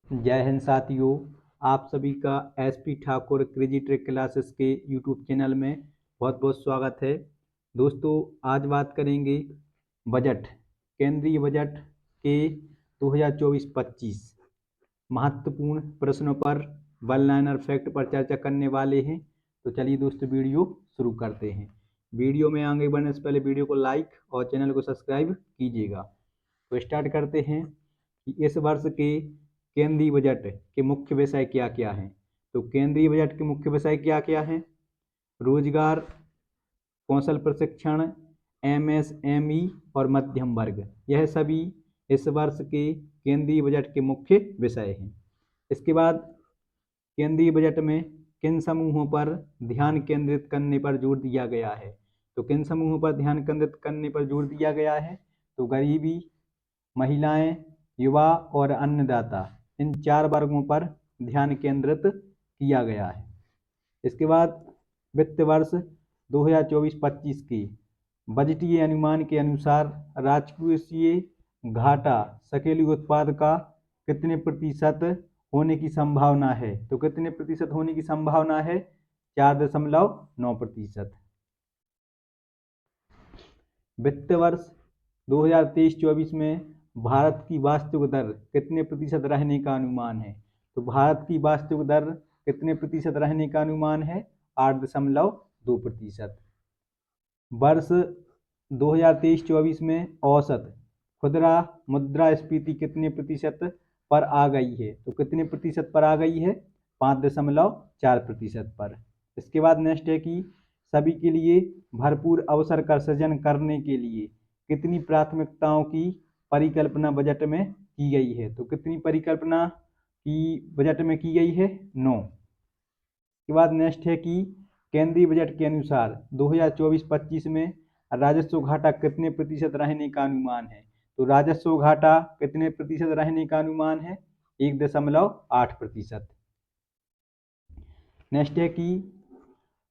जय हिंद साथियों। आप सभी का SP Thakur crazy trick classes के यूट्यूब चैनल में बहुत बहुत स्वागत है। दोस्तों, आज बात करेंगे बजट, केंद्रीय बजट के 2024-25 महत्वपूर्ण प्रश्नों पर, वन लाइनर फैक्ट पर चर्चा करने वाले हैं। तो चलिए दोस्तों, वीडियो शुरू करते हैं। वीडियो में आगे बढ़ने से पहले वीडियो को लाइक और चैनल को सब्सक्राइब कीजिएगा। तो स्टार्ट करते हैं कि इस वर्ष के केंद्रीय बजट के मुख्य विषय क्या क्या हैं। तो केंद्रीय बजट के मुख्य विषय क्या क्या हैं? रोजगार, कौशल प्रशिक्षण, एमएसएमई और मध्यम वर्ग, यह सभी इस वर्ष के केंद्रीय बजट के मुख्य विषय हैं। इसके बाद केंद्रीय बजट में किन समूहों पर ध्यान केंद्रित करने पर जोर दिया गया है? तो किन समूहों पर ध्यान केंद्रित करने पर जोर दिया गया है? तो गरीबी, महिलाएं, युवा और अन्नदाता, इन 4 वर्गों पर ध्यान केंद्रित किया गया है। इसके बाद वित्त वर्ष 2024-25 की बजटीय अनुमान के अनुसार राजकोषीय घाटा सकल उत्पाद का कितने प्रतिशत होने की संभावना है? तो कितने प्रतिशत होने की संभावना है? 4.9%। वित्त वर्ष 2023-24 में भारत की वास्तविक दर कितने प्रतिशत रहने का अनुमान है? तो भारत की वास्तविक दर कितने प्रतिशत रहने का अनुमान है? 8.2%। वर्ष 2023-24 में औसत खुदरा मुद्रास्फीति कितने प्रतिशत पर आ गई है? तो कितने प्रतिशत पर आ गई है? 5.4% पर। इसके बाद नेक्स्ट है कि सभी के लिए भरपूर अवसर का सृजन करने के लिए कितनी प्राथमिकताओं की परिकल्पना बजट में की गई है? तो कितनी परिकल्पना की बजट में की गई है? 9। इसके बाद नेक्स्ट है कि केंद्रीय बजट के अनुसार 2024-25 में राजस्व घाटा कितने प्रतिशत रहने का अनुमान है? तो राजस्व घाटा कितने प्रतिशत रहने का अनुमान है? 1.8%। नेक्स्ट है कि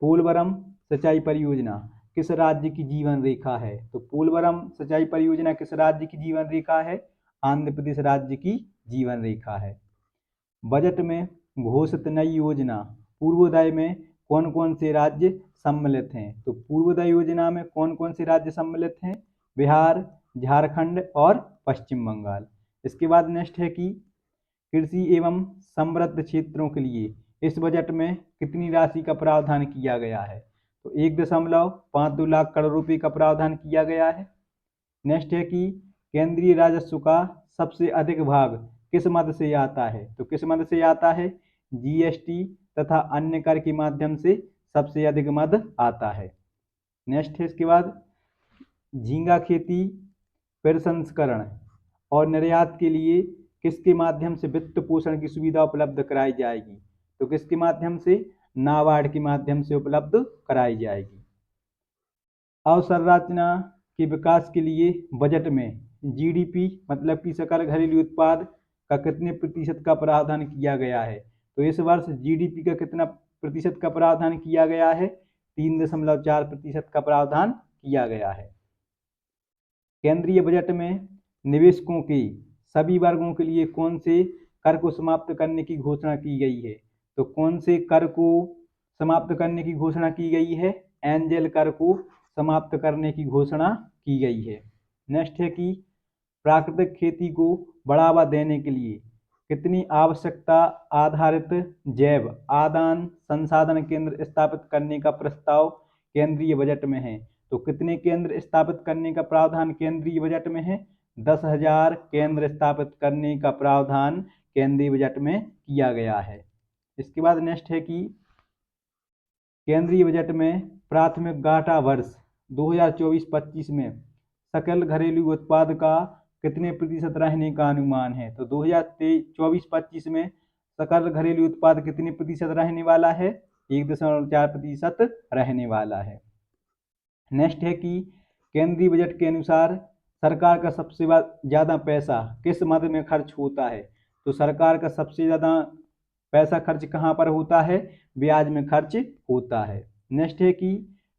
पोलवरम सिंचाई परियोजना किस राज्य की जीवन रेखा है? तो पोलवरम सिंचाई परियोजना किस राज्य की जीवन रेखा है? आंध्र प्रदेश राज्य की जीवन रेखा है। बजट में घोषित नई योजना पूर्वोदय में कौन कौन से राज्य सम्मिलित हैं? तो पूर्वोदय योजना में कौन कौन से राज्य सम्मिलित हैं? बिहार, झारखंड और पश्चिम बंगाल। इसके बाद नेक्स्ट है कि कृषि एवं समृद्ध क्षेत्रों के लिए इस बजट में कितनी राशि का प्रावधान किया गया है? तो 1.52 लाख करोड़ रुपए का प्रावधान किया गया है। नेक्स्ट है कि केंद्रीय राजस्व का सबसे अधिक भाग किस मद से आता है? तो किस मद से आता है? जीएसटी तथा अन्य कर के माध्यम से सबसे अधिक मद आता है। नेक्स्ट है इसके बाद झींगा खेती प्रसंस्करण और निर्यात के लिए किसके माध्यम से वित्त पोषण की सुविधा उपलब्ध कराई जाएगी? तो किसके माध्यम से? नाबार्ड के माध्यम से उपलब्ध कराई जाएगी। अवसंरचना के विकास के लिए बजट में जीडीपी मतलब कि सकल घरेलू उत्पाद का कितने प्रतिशत का प्रावधान किया गया है? तो इस वर्ष जीडीपी का कितना प्रतिशत का प्रावधान किया गया है? 3.4% का प्रावधान किया गया है। केंद्रीय बजट में निवेशकों के सभी वर्गों के लिए कौन से कर को समाप्त करने की घोषणा की गई है? तो कौन से कर को समाप्त करने की घोषणा की गई है? एंजल कर को समाप्त करने की घोषणा की गई है। नेक्स्ट है कि प्राकृतिक खेती को बढ़ावा देने के लिए कितनी आवश्यकता आधारित जैव आदान संसाधन केंद्र स्थापित करने का प्रस्ताव केंद्रीय बजट में है? तो कितने केंद्र स्थापित करने का प्रावधान केंद्रीय बजट में है? 10,000 केंद्र स्थापित करने का प्रावधान केंद्रीय बजट में किया गया है। इसके बाद नेक्स्ट है कि केंद्रीय बजट में प्राथमिक घाटा वर्ष 2024-25 में सकल घरेलू उत्पाद का कितने प्रतिशत रहने का अनुमान है? तो 2024-25 में सकल घरेलू उत्पाद कितने प्रतिशत रहने वाला है? 1.4% रहने वाला है। नेक्स्ट है कि केंद्रीय बजट के अनुसार सरकार का सबसे ज़्यादा पैसा किस मद में खर्च होता है? तो सरकार का सबसे ज़्यादा पैसा खर्च कहाँ पर होता है? ब्याज में खर्च होता है। नेक्स्ट है कि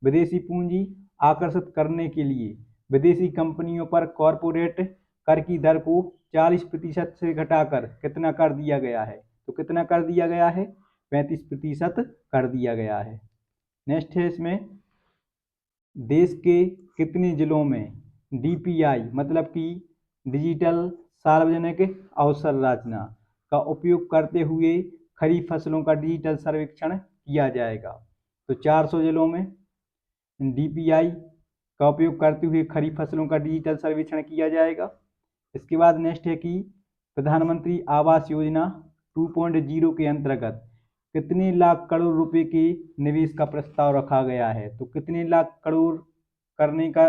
विदेशी पूंजी आकर्षित करने के लिए विदेशी कंपनियों पर कॉरपोरेट कर की दर को 40% से घटाकर कितना कर दिया गया है? तो कितना कर दिया गया है? 35% कर दिया गया है। नेक्स्ट है इसमें, देश के कितने जिलों में डीपीआई मतलब कि डिजिटल सार्वजनिक अवसंरचना का उपयोग करते हुए खरीफ फसलों का डिजिटल सर्वेक्षण किया जाएगा? तो 400 जिलों में डीपीआई का उपयोग करते हुए खरीफ फसलों का डिजिटल सर्वेक्षण किया जाएगा। इसके बाद नेक्स्ट है कि प्रधानमंत्री आवास योजना 2.0 के अंतर्गत कितने लाख करोड़ रुपए के निवेश का प्रस्ताव रखा गया है? तो कितने लाख करोड़ करने का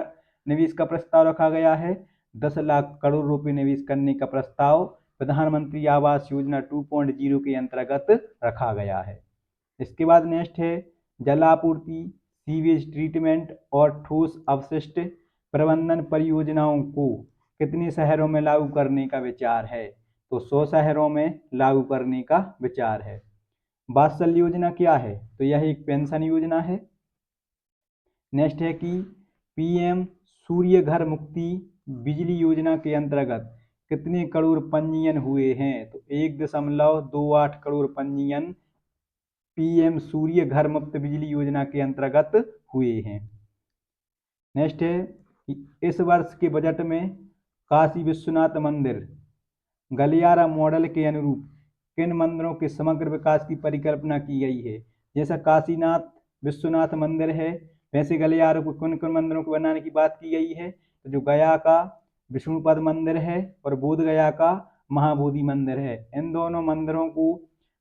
निवेश का प्रस्ताव रखा गया है? 10 लाख करोड़ रुपए निवेश करने का प्रस्ताव प्रधानमंत्री आवास योजना 2.0 के अंतर्गत रखा गया है। इसके बाद नेक्स्ट है, जलापूर्ति, सीवेज ट्रीटमेंट और ठोस अपशिष्ट प्रबंधन परियोजनाओं को कितने शहरों में लागू करने का विचार है? तो 100 शहरों में लागू करने का विचार है। वात्सल्य योजना क्या है? तो यह एक पेंशन योजना है। नेक्स्ट है कि पीएम सूर्य घर मुक्ति बिजली योजना के अंतर्गत कितने करोड़ पंजीयन हुए हैं? तो 1.28 करोड़ पंजीयन पीएम सूर्य घर मुफ्त बिजली योजना के अंतर्गत हुए हैं। नेक्स्ट है कि इस वर्ष के बजट में काशी विश्वनाथ मंदिर गलियारा मॉडल के अनुरूप किन मंदिरों के समग्र विकास की परिकल्पना की गई है? जैसा काशीनाथ विश्वनाथ मंदिर है, वैसे गलियारे को किन किन मंदिरों को बनाने की बात की गई है? तो जो गया का विष्णुपद मंदिर है और बोध गया का महाबोधि मंदिर है, इन दोनों मंदिरों को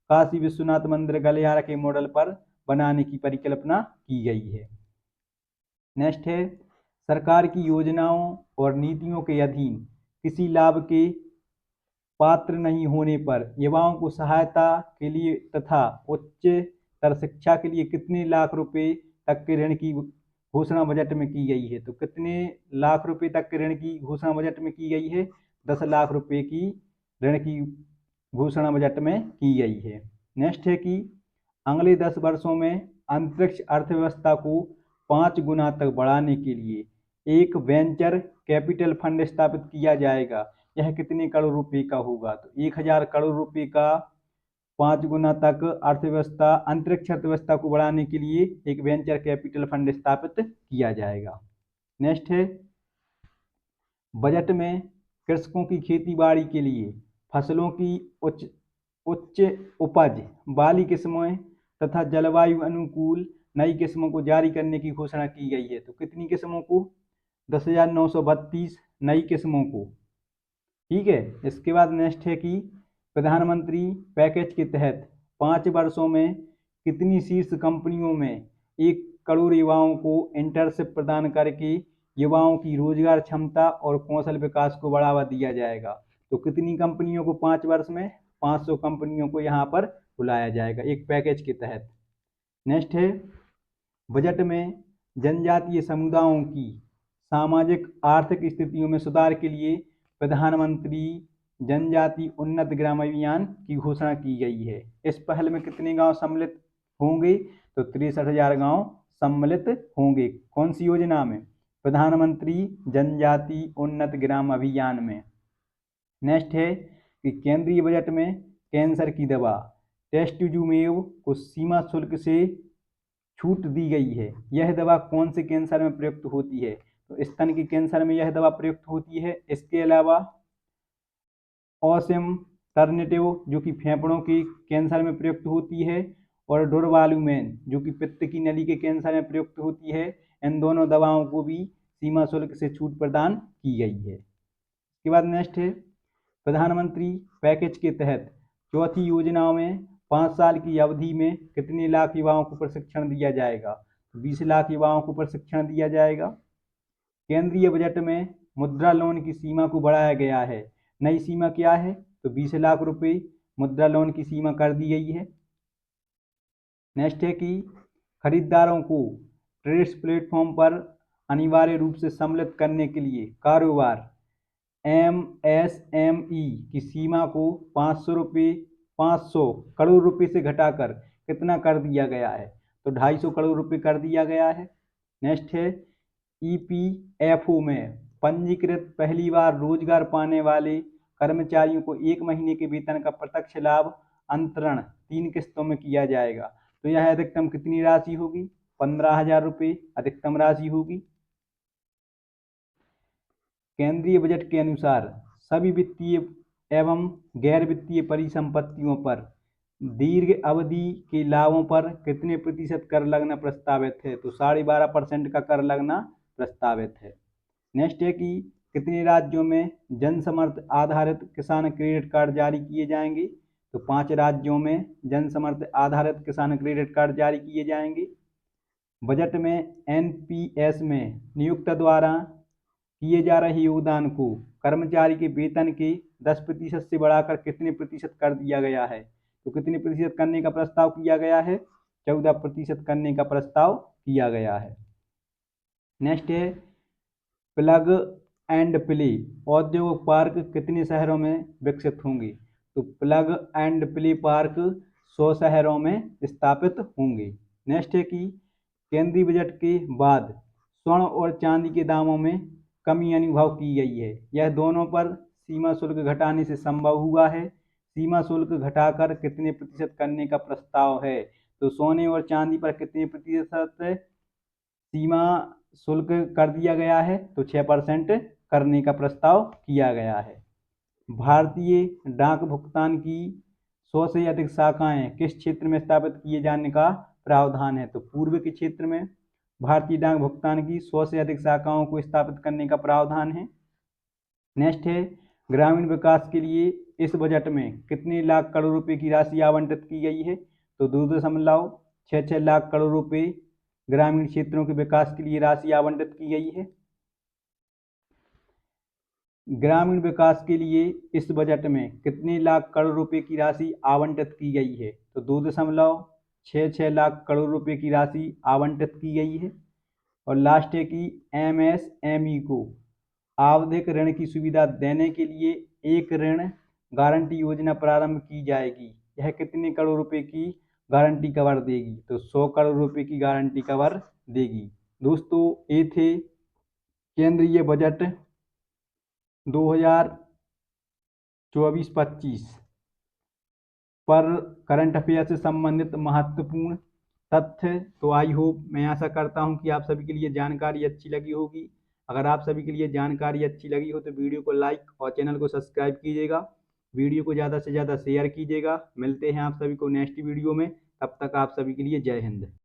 काशी विश्वनाथ मंदिर गलियारा के मॉडल पर बनाने की परिकल्पना की गई है। नेक्स्ट है, सरकार की योजनाओं और नीतियों के अधीन किसी लाभ के पात्र नहीं होने पर युवाओं को सहायता के लिए तथा उच्चतर शिक्षा के लिए कितने लाख रुपए तक के ऋण की घोषणा बजट में की गई है? तो कितने लाख रुपए तक के ऋण की घोषणा बजट में की गई है? 10 लाख रुपए की ऋण की घोषणा बजट में की गई है। नेक्स्ट है कि अगले 10 वर्षों में अंतरिक्ष अर्थव्यवस्था को 5 गुना तक बढ़ाने के लिए एक वेंचर कैपिटल फंड स्थापित किया जाएगा। यह कितने करोड़ रुपए का होगा? तो 1000 करोड़ रुपए का 5 गुना तक अर्थव्यवस्था अंतरिक्ष अर्थव्यवस्था को बढ़ाने के लिए एक वेंचर कैपिटल फंड स्थापित किया जाएगा। नेक्स्ट है, बजट में कृषकों की खेती बाड़ी के लिए फसलों की उच्च उपज वाली किस्में तथा जलवायु अनुकूल नई किस्मों को जारी करने की घोषणा की गई है। तो कितनी किस्मों को? 10,932 नई किस्मों को। ठीक है। इसके बाद नेक्स्ट है कि प्रधानमंत्री पैकेज के तहत 5 वर्षों में कितनी शीर्ष कंपनियों में 1 करोड़ युवाओं को इंटर्नशिप प्रदान करके युवाओं की रोजगार क्षमता और कौशल विकास को बढ़ावा दिया जाएगा? तो कितनी कंपनियों को 5 वर्ष में? 500 कंपनियों को यहाँ पर बुलाया जाएगा एक पैकेज के तहत। नेक्स्ट है, बजट में जनजातीय समुदायों की सामाजिक आर्थिक स्थितियों में सुधार के लिए प्रधानमंत्री जनजाति उन्नत ग्राम अभियान की घोषणा की गई है। इस पहल में कितने गांव सम्मिलित होंगे? तो 63,000 गांव सम्मिलित होंगे। कौन सी योजना में? प्रधानमंत्री जनजाति उन्नत ग्राम अभियान में। नेक्स्ट है कि केंद्रीय बजट में कैंसर की दवा टेस्टुजुमेब को सीमा शुल्क से छूट दी गई है। यह दवा कौन से कैंसर में प्रयुक्त होती है? तो स्तन के कैंसर में यह दवा प्रयुक्त होती है। इसके अलावा ऑसिम्टर्नेटिव जो कि फेफड़ों के कैंसर में प्रयुक्त होती है और डुरवालुमेन जो कि पित्त की नली के कैंसर में प्रयुक्त होती है। इन दोनों दवाओं को भी सीमा शुल्क से छूट प्रदान की गई है। इसके बाद नेक्स्ट है, प्रधानमंत्री पैकेज के तहत चौथी योजनाओं में 5 साल की अवधि में कितने लाख युवाओं को प्रशिक्षण दिया जाएगा? 20 लाख युवाओं को प्रशिक्षण दिया जाएगा। केंद्रीय बजट में मुद्रा लोन की सीमा को बढ़ाया गया है। नई सीमा क्या है? तो 20 लाख रुपए मुद्रा लोन की सीमा कर दी गई है। नेक्स्ट है कि खरीदारों को ट्रेड्स प्लेटफॉर्म पर अनिवार्य रूप से सम्मिलित करने के लिए कारोबार MSME की सीमा को 500 करोड़ रुपए से घटाकर कितना कर दिया गया है? तो 250 करोड़ रुपए कर दिया गया है। नेक्स्ट है, EPFO में पंजीकृत पहली बार रोजगार पाने वाले कर्मचारियों को 1 महीने के वेतन का प्रत्यक्ष लाभ अंतरण 3 किस्तों में किया जाएगा। तो यह अधिकतम कितनी राशि होगी? 15,000 रुपये अधिकतम राशि होगी। केंद्रीय बजट के अनुसार सभी वित्तीय एवं गैर वित्तीय परिसंपत्तियों पर दीर्घ अवधि के लाभों पर कितने प्रतिशत कर लगना प्रस्तावित है? तो 12.5% का कर लगना प्रस्तावित है। नेक्स्ट है कि कितने राज्यों में जनसमर्थ आधारित किसान क्रेडिट कार्ड जारी किए जाएंगे? तो 5 राज्यों में जनसमर्थ आधारित किसान क्रेडिट कार्ड जारी किए जाएंगे। बजट में एनपीएस में नियोक्ता द्वारा किए जा रहे योगदान को कर्मचारी के वेतन के 10% से बढ़ाकर कितने प्रतिशत कर दिया गया है? तो कितने प्रतिशत करने का प्रस्ताव किया गया है? 14% करने का प्रस्ताव किया गया है। नेक्स्ट है प्लग एंड प्ले औद्योगिक पार्क कितने शहरों में विकसित होंगे? तो प्लग एंड प्ले पार्क 100 शहरों में स्थापित होंगे। नेक्स्ट है कि केंद्रीय बजट के बाद स्वर्ण और चांदी के दामों में कमी अनुभव की गई है। यह दोनों पर सीमा शुल्क घटाने से संभव हुआ है। सीमा शुल्क घटाकर कितने प्रतिशत करने का प्रस्ताव है? तो सोने और चांदी पर कितने प्रतिशत सीमा शुल्क कर दिया गया है? तो 6% करने का प्रस्ताव किया गया है। भारतीय डाक भुगतान की 100 से अधिक शाखाएं किस क्षेत्र में स्थापित किए जाने का प्रावधान है? तो पूर्व के क्षेत्र में भारतीय डाक भुगतान की 100 से अधिक शाखाओं को स्थापित करने का प्रावधान है। नेक्स्ट है ग्रामीण विकास के लिए इस बजट में कितने लाख करोड़ रुपए की राशि आवंटित की गई है? तो 2.66 लाख करोड़ रुपए ग्रामीण क्षेत्रों के विकास के लिए राशि आवंटित की गई है। ग्रामीण विकास के लिए इस बजट में कितने लाख करोड़ रुपए की राशि आवंटित की गई है? तो 2.66 लाख करोड़ रुपए की राशि आवंटित की गई है। और लास्ट है कि एमएसएमई को आवधिक ऋण की सुविधा देने के लिए एक ऋण गारंटी योजना प्रारंभ की जाएगी। यह कितने करोड़ रुपए की गारंटी कवर देगी? तो 100 करोड़ रुपए की गारंटी कवर देगी। दोस्तों, ये थे केंद्रीय बजट 2024-25 पर करंट अफेयर से संबंधित महत्वपूर्ण तथ्य। तो आई होप, मैं आशा करता हूं कि आप सभी के लिए जानकारी अच्छी लगी होगी। अगर आप सभी के लिए जानकारी अच्छी लगी हो तो वीडियो को लाइक और चैनल को सब्सक्राइब कीजिएगा। वीडियो को ज़्यादा से ज़्यादा शेयर कीजिएगा। मिलते हैं आप सभी को नेक्स्ट वीडियो में। तब तक आप सभी के लिए जय हिंद।